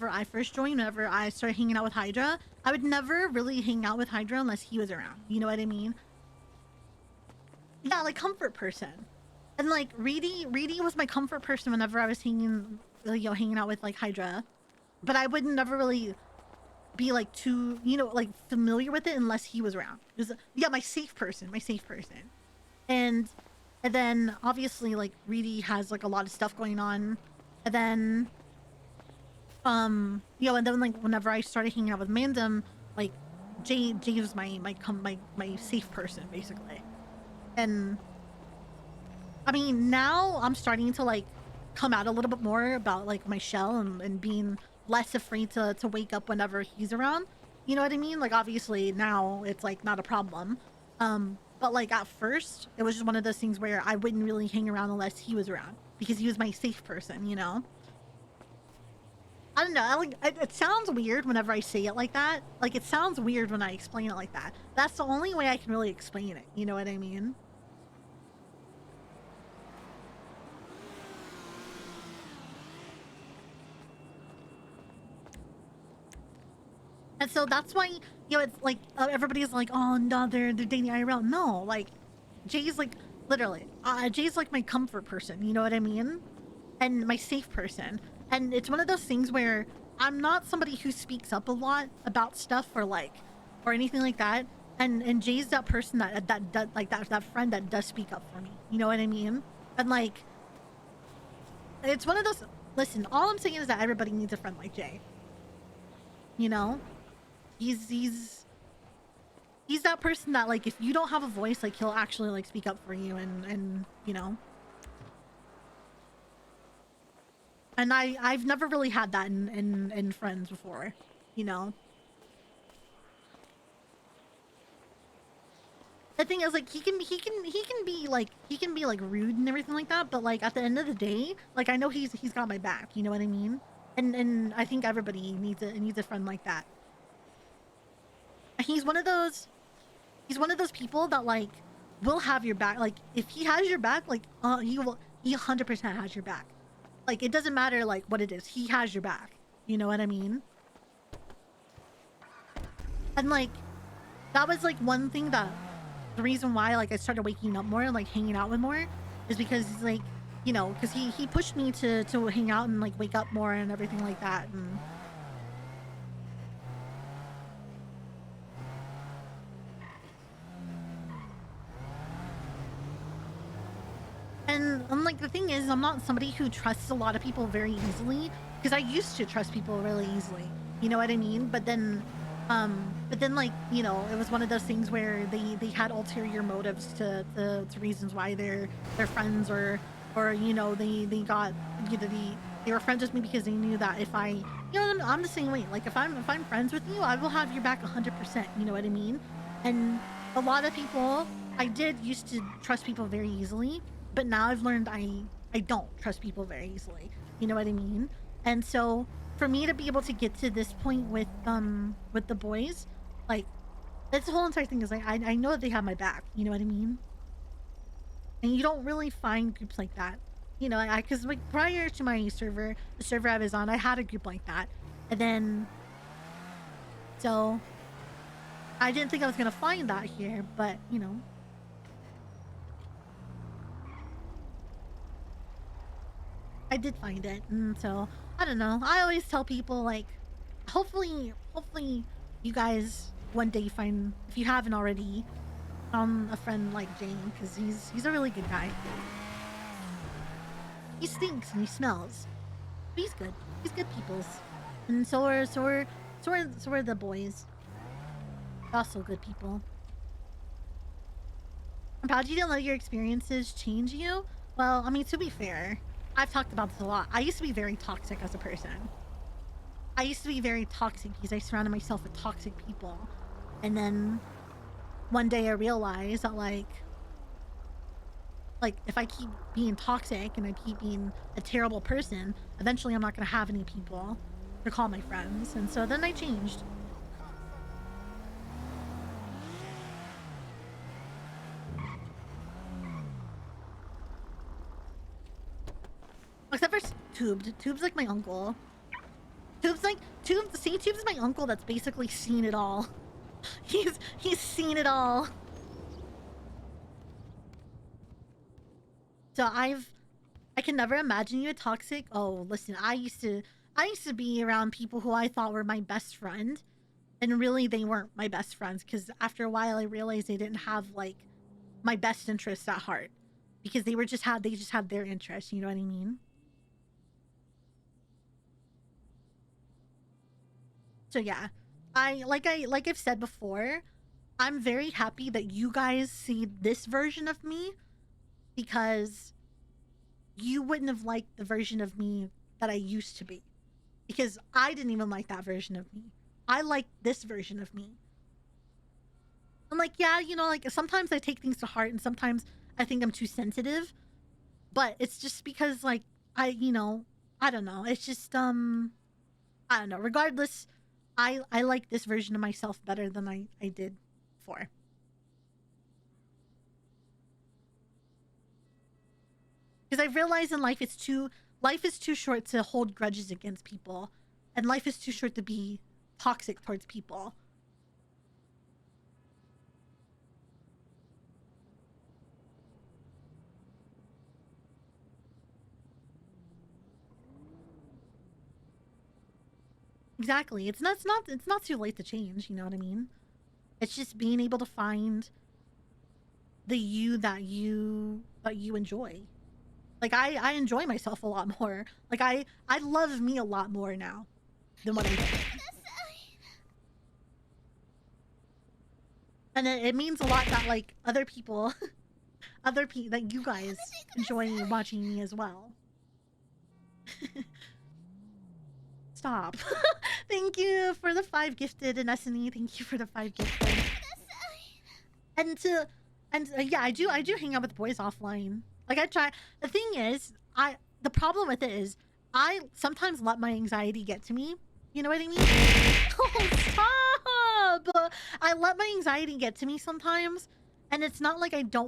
whenever I first joined, whenever I started hanging out with Hydra, I would never really hang out with Hydra unless he was around. You know what I mean? Yeah, like comfort person. And like Reedy was my comfort person whenever I was hanging out with like Hydra. But I would never really be like too, like familiar with it unless he was around. Yeah, my safe person. And then obviously like Reedy has like a lot of stuff going on. And then and then like whenever I started hanging out with Mandem, like Jay was my safe person basically. And I mean, now I'm starting to like come out a little bit more about like my shell and being less afraid to wake up whenever he's around. You know what I mean? Like obviously now it's like not a problem. But like at first it was just one of those things where I wouldn't really hang around unless he was around because he was my safe person, you know? I don't know. It sounds weird whenever I say it like that. Like it sounds weird when I explain it like that. That's the only way I can really explain it. You know what I mean? And so that's why, it's like everybody's like, oh no, they're dating IRL. No, like Jay's like literally, Jay's like my comfort person. You know what I mean? And my safe person. And it's one of those things where I'm not somebody who speaks up a lot about stuff or anything like that. And Jay's that person that does like that friend that does speak up for me. You know what I mean? And like, it's one of those. Listen, all I'm saying is that everybody needs a friend like Jay. You know, he's that person that like if you don't have a voice, like he'll actually like speak up for you and you know. And I've never really had that in friends before, you know. The thing is like he can be like rude and everything like that, but like at the end of the day, like I know he's got my back, you know what I mean? And I think everybody needs a friend like that. He's one of those people that like will have your back. Like if he has your back, like he 100% has your back. Like it doesn't matter like what it is, he has your back. You know what I mean? And like that was like one thing that the reason why like I started waking up more and like hanging out with more is because he's like, because he pushed me to hang out and like wake up more and everything like that. And like the thing is, I'm not somebody who trusts a lot of people very easily because I used to trust people really easily. You know what I mean? But then like, it was one of those things where they had ulterior motives to reasons why they're friends or they got they were friends with me because they knew that if I I'm the same way. Like if I'm friends with you, I will have your back 100%. You know what I mean? And a lot of people, I did used to trust people very easily, but now I've learned I don't trust people very easily. You know what I mean? And so for me to be able to get to this point with the boys, like that's the whole entire thing is like I know that they have my back. You know what I mean? And you don't really find groups like that. Because like prior to my server, the server I was on, I had a group like that, and then so I didn't think I was gonna find that here, but I did find it. And so I don't know. I always tell people like, hopefully you guys one day find, if you haven't already, a friend like Jane, because he's a really good guy. He stinks and he smells, but he's good. He's good peoples, and so are the boys. Also good people. I'm proud you didn't let your experiences change you. Well, I mean, to be fair, I've talked about this a lot. I used to be very toxic as a person. I used to be very toxic because I surrounded myself with toxic people. And then one day I realized that like if I keep being toxic and I keep being a terrible person, eventually I'm not going to have any people to call my friends. And so then I changed. Except for Tubed. Tube's like my uncle. Tube's like Tube's my uncle that's basically seen it all. He's seen it all. So I can never imagine you toxic. Oh, listen, I used to be around people who I thought were my best friend, and really they weren't my best friends, because after a while I realized they didn't have like my best interests at heart, because they just had their interests, you know what I mean? So yeah, like I've said before, I'm very happy that you guys see this version of me, because you wouldn't have liked the version of me that I used to be, because I didn't even like that version of me. I like this version of me. I'm like, yeah, you know, like sometimes I take things to heart and sometimes I think I'm too sensitive, but it's just because like you know, I don't know. It's just I don't know. Regardless, I like this version of myself better than I did before. Because I realize in life is too short to hold grudges against people, and life is too short to be toxic towards people. Exactly. It's not too late to change, you know what I mean? It's just being able to find the you that you enjoy. Like I enjoy myself a lot more. Like I love me a lot more now than what I did. And it means a lot that like other people that you guys enjoy watching me as well. Stop. Thank you for the 5 gifted, and SNE, thank you for the 5 gifted. And yeah, I do hang out with boys offline. Like I try. The thing is, the problem with it is I sometimes let my anxiety get to me. You know what I mean? Oh, stop! I let my anxiety get to me sometimes, and it's not like I don't